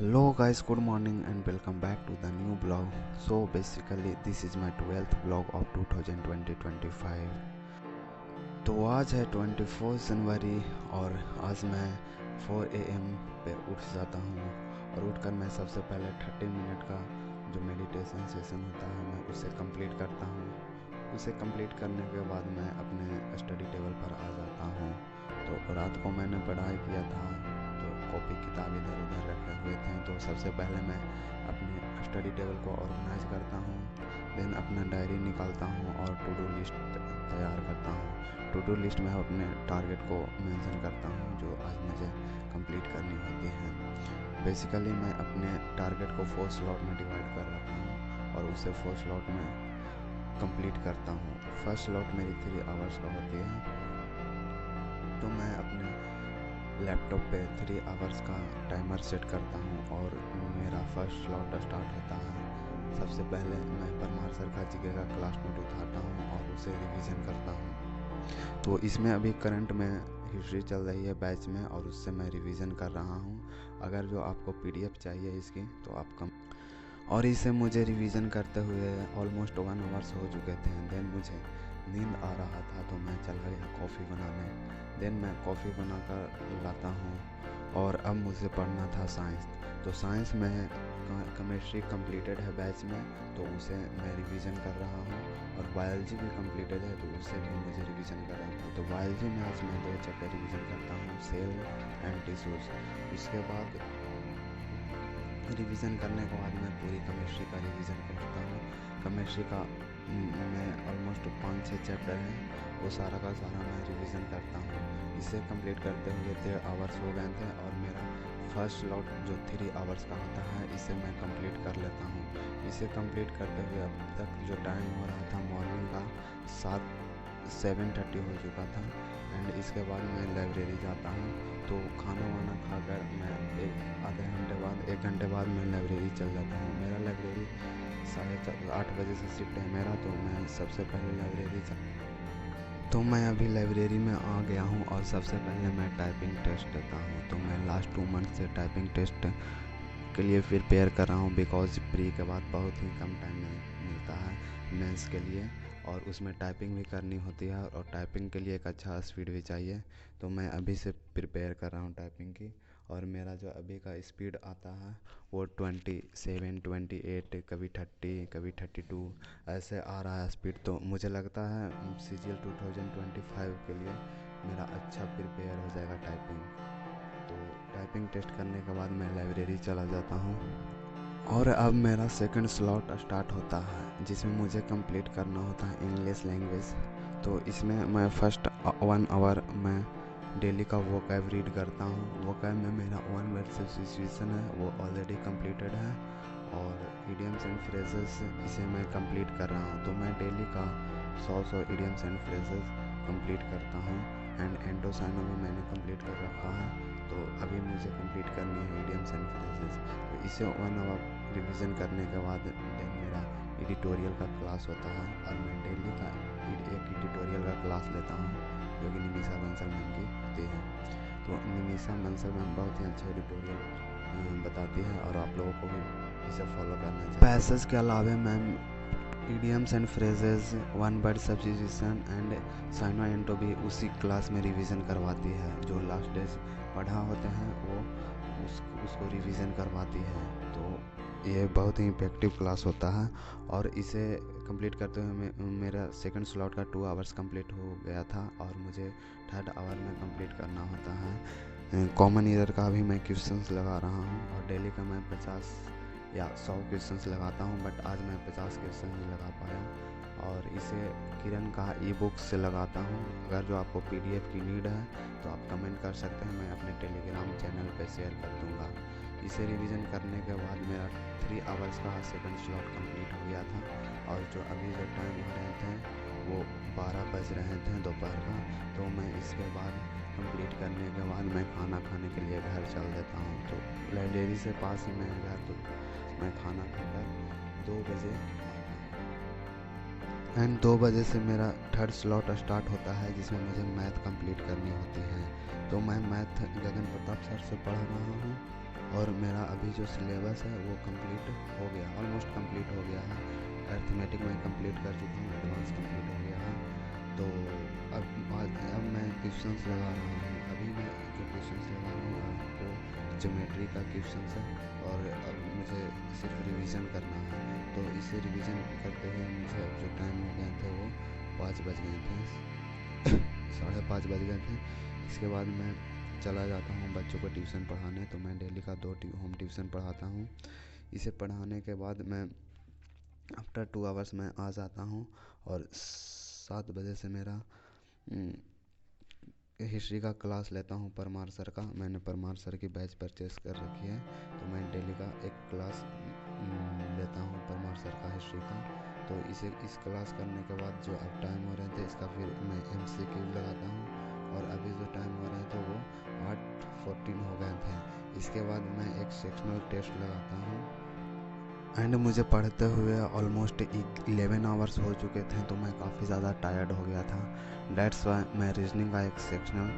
Hello guys, good morning and welcome back to the new blog. So basically this is my 12th vlog of 2020-25। तो आज है 24 जनवरी और आज मैं 4 AM पे उठ जाता हूँ और उठकर मैं सबसे पहले 30 मिनट का जो मेडिटेशन सेशन होता है मैं उसे कंप्लीट करता हूँ। उसे कंप्लीट करने के बाद मैं अपने स्टडी टेबल पर आ जाता हूँ। तो रात को मैंने पढ़ाई किया था, तो कॉपी किताब इधर उधर रखे हुए थे, तो सबसे पहले मैं अपने स्टडी टेबल को ऑर्गेनाइज करता हूँ। देन अपना डायरी निकालता हूँ और टू डू लिस्ट तैयार करता हूँ। टू डू लिस्ट में अपने टारगेट को मेंशन करता हूँ जो आज मुझे कंप्लीट करनी होती है। बेसिकली मैं अपने टारगेट को 4 स्लॉट में डिवाइड कर रखा हूँ और उसे 4 स्लॉट में कंप्लीट करता हूँ। फर्स्ट स्लॉट मेरी 3 आवर्स का होती है, तो मैं अपने लैपटॉप पे 3 आवर्स का टाइमर सेट करता हूँ और मेरा फर्स्ट स्लॉट स्टार्ट होता है। सबसे पहले मैं परमार सर का जीके का क्लास नोट उठाता हूँ और उसे रिवीजन करता हूँ। तो इसमें अभी करंट में हिस्ट्री चल रही है बैच में और उससे मैं रिवीजन कर रहा हूँ। अगर जो आपको PDF चाहिए इसकी तो आप कम और इसे मुझे रिवीजन करते हुए ऑलमोस्ट 1 आवर्स हो चुके थे। देन मुझे नींद आ रहा था तो मैं चला गया कॉफ़ी बनाने। देन मैं कॉफ़ी बनाकर लाता हूँ और अब मुझे पढ़ना था साइंस। तो साइंस में केमिस्ट्री कंप्लीटेड है बैच में, तो उसे मैं रिवीजन कर रहा हूँ और बायोलॉजी भी कंप्लीटेड है तो उसे भी मुझे रिवीजन कर रहा था। तो बायोलॉजी में आज मैं 2 चैप्टर रिवीजन करता हूँ, सेल एंड टिश्यूज। उसके बाद रिवीजन करने के बाद मैं पूरी केमिस्ट्री का रिवीजन करता हूँ। केमिस्ट्री का में ऑलमोस्ट 5-6 चैप्टर हैं, वो सारा का सारा मैं रिवीजन करता हूँ। इसे कंप्लीट करते हुए 1.5 आवर्स हो गए थे और मेरा फर्स्ट स्लॉट जो 3 आवर्स का होता है इसे मैं कंप्लीट कर लेता हूँ। इसे कंप्लीट करते हुए अब तक जो टाइम हो रहा था मॉर्निंग का 7:30 हो चुका था। एंड इसके बाद मैं लाइब्रेरी जाता हूँ। तो खाना वाना खाकर मैं 1 घंटे बाद मैं लाइब्रेरी चल जाता हूँ। मेरा लाइब्रेरी 8:30 बजे से शिफ्ट है मेरा, तो मैं सबसे पहले तो मैं अभी लाइब्रेरी में आ गया हूँ और सबसे पहले मैं टाइपिंग टेस्ट देता हूँ। तो मैं लास्ट 2 मंथ से टाइपिंग टेस्ट के लिए प्रिपेयर कर रहा हूँ, बिकॉज प्री के बाद बहुत ही कम टाइम मिलता है मेंस के लिए और उसमें टाइपिंग भी करनी होती है और टाइपिंग के लिए एक अच्छा स्पीड भी चाहिए। तो मैं अभी से प्रिपेयर कर रहा हूँ टाइपिंग की और मेरा जो अभी का स्पीड आता है वो 27, 28, कभी 30, कभी 32 ऐसे आ रहा है स्पीड। तो मुझे लगता है CGL 2025 के लिए मेरा अच्छा प्रिपेयर हो जाएगा टाइपिंग। तो टाइपिंग टेस्ट करने के बाद मैं लाइब्रेरी चला जाता हूँ और अब मेरा सेकंड स्लॉट स्टार्ट होता है जिसमें मुझे कंप्लीट करना होता है इंग्लिश लैंग्वेज। तो इसमें मैं फर्स्ट 1 आवर मैं डेली का वोकैब रीड करता हूँ। वोकैब में मेरा 1 वर्ड सब्स्टिट्यूशन है वो ऑलरेडी कंप्लीटेड है और इडियम्स एंड फ्रेजेस इसे मैं कंप्लीट कर रहा हूँ। तो मैं डेली का 100 इडियम्स एंड फ्रेजेस कंप्लीट करता हूँ एंड एंडोसाइनो भी मैंने कंप्लीट कर रखा है। तो अभी मुझे कंप्लीट करनी है इडियम्स एंड फ्रेजेस। तो इसे 1 आवर रिवीजन करने के बाद देन मेरा एडिटोरियल का क्लास होता है और मैं डेली का एक एडिटोरियल का क्लास लेता हूँ जो कि निमिषा बंसल मैम की होती है। तो निमिषा बंसल मैम बहुत ही अच्छा एडिटोरियल बताती है और आप लोगों को भी इसे फॉलो करना चाहिए। पैसेज के अलावा ma'am idioms and phrases, 1 word substitution and syno anto भी उसी क्लास में रिवीजन करवाती है। जो लास्ट डेज पढ़ा होते हैं वो उसको रिवीजन करवाती है। तो ये बहुत ही इफेक्टिव क्लास होता है और इसे कंप्लीट करते हुए मेरा सेकंड स्लॉट का 2 आवर्स कंप्लीट हो गया था और मुझे 3rd आवर में कंप्लीट करना होता है। कॉमन ईयर का भी मैं क्वेश्चंस लगा रहा हूँ और डेली का मैं 50 या 100 क्वेश्चंस लगाता हूँ, बट आज मैं 50 क्वेश्चन ही लगा पाया और इसे किरण का ई-बुक से लगाता हूँ। अगर जो आपको PDF की नीड है तो आप कमेंट कर सकते हैं, मैं अपने टेलीग्राम चैनल पे शेयर कर दूँगा। इसे रिवीजन करने के बाद मेरा 3 आवर्स का सेकंड स्लॉट कंप्लीट हो गया था और जो अभी जो टाइम हो रहे थे वो 12 बज रहे थे दोपहर का। तो मैं इसके बाद कंप्लीट करने के बाद मैं खाना खाने के लिए घर चल देता हूँ। तो लाइब्रेरी से पास ही मैं घर, तो मैं खाना खाकर 2 बजे एंड 2 बजे से मेरा 3rd स्लॉट स्टार्ट होता है जिसमें मुझे मैथ कंप्लीट करनी होती है। तो मैं मैथ गगन प्रताप सर से पढ़ रहा हूँ और मेरा अभी जो सिलेबस है वो कंप्लीट हो गया, ऑलमोस्ट कंप्लीट हो गया है। अर्थमेटिक में कंप्लीट कर चुका हूँ, एडवांस कंप्लीट हो गया है। तो अब मैं क्वेश्चंस लगा रहा हूँ। अभी मैं जो क्वेश्चंस लगा रहा हूँ आपको ज्योमेट्री का क्वेश्चंस है, और अब मुझे सिर्फ रिवीजन करना है। तो इसे रिवीजन करते हुए मुझे अब जो टाइम हो गए थे वो 5 बज गए थे 5:30 बज गए थे। इसके बाद मैं चला जाता हूँ बच्चों को ट्यूशन पढ़ाने। तो मैं डेली का 2 होम ट्यूशन पढ़ाता हूँ। इसे पढ़ाने के बाद मैं आफ्टर 2 आवर्स मैं आ जाता हूँ, और 7 बजे से मेरा हिस्ट्री का क्लास लेता हूँ परमार सर का। मैंने परमार सर की बैच परचेस कर रखी है, तो मैं डेली का एक क्लास लेता हूँ परमार सर का हिस्ट्री का। तो इस क्लास करने के बाद जो अब टाइम हो रहे थे इसका फिर मैं MCQ लगाता हूँ, और अभी जो टाइम हो रहे थे वो 8:14 हो गए थे। इसके बाद मैं एक सेक्शनल टेस्ट लगाता हूँ, एंड मुझे पढ़ते हुए ऑलमोस्ट 11 आवर्स हो चुके थे, तो मैं काफ़ी ज़्यादा टायर्ड हो गया था। डेट्स वाई मैं रीजनिंग का एक सेक्शनल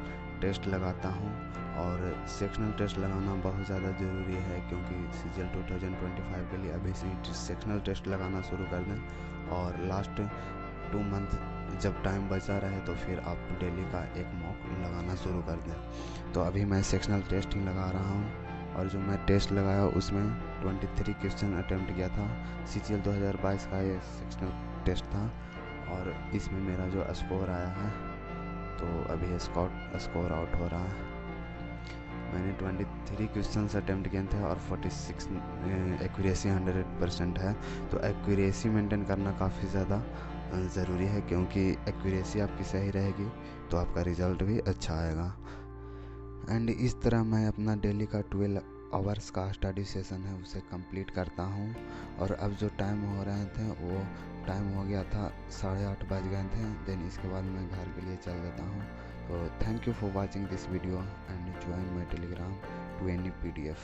टेस्ट लगाता हूँ। और सेक्शनल टेस्ट लगाना बहुत ज़्यादा ज़रूरी है, क्योंकि CGL 2025 के लिए अभी से सेक्शनल टेस्ट लगाना शुरू कर दें, और लास्ट 2 मंथ जब टाइम बचा रहे तो फिर आप डेली का एक मॉक लगाना शुरू कर दें। तो अभी मैं सेक्शनल टेस्ट ही लगा रहा हूँ, और जो मैं टेस्ट लगाया उसमें 23 क्वेश्चन अटेम्प्ट किया था। CGL 2022 का ये सेक्शनल टेस्ट था, और इसमें मेरा जो स्कोर आया है, तो अभी स्कोर आउट हो रहा है। मैंने 23 क्वेश्चन अटेम्प्ट किए थे, और 46 एक्यूरेसी 100% है। तो एक्यूरेसी मेंटेन करना काफ़ी ज़्यादा ज़रूरी है, क्योंकि एक्यूरेसी आपकी सही रहेगी तो आपका रिज़ल्ट भी अच्छा आएगा। एंड इस तरह मैं अपना डेली का 12 आवर्स का स्टडी सेशन है उसे कंप्लीट करता हूँ। और अब जो टाइम हो रहे थे वो टाइम हो गया था 8:30 बज गए थे। देन इसके बाद मैं घर के लिए चल देता हूँ। तो thank you for watching this video, and join my Telegram to any PDF।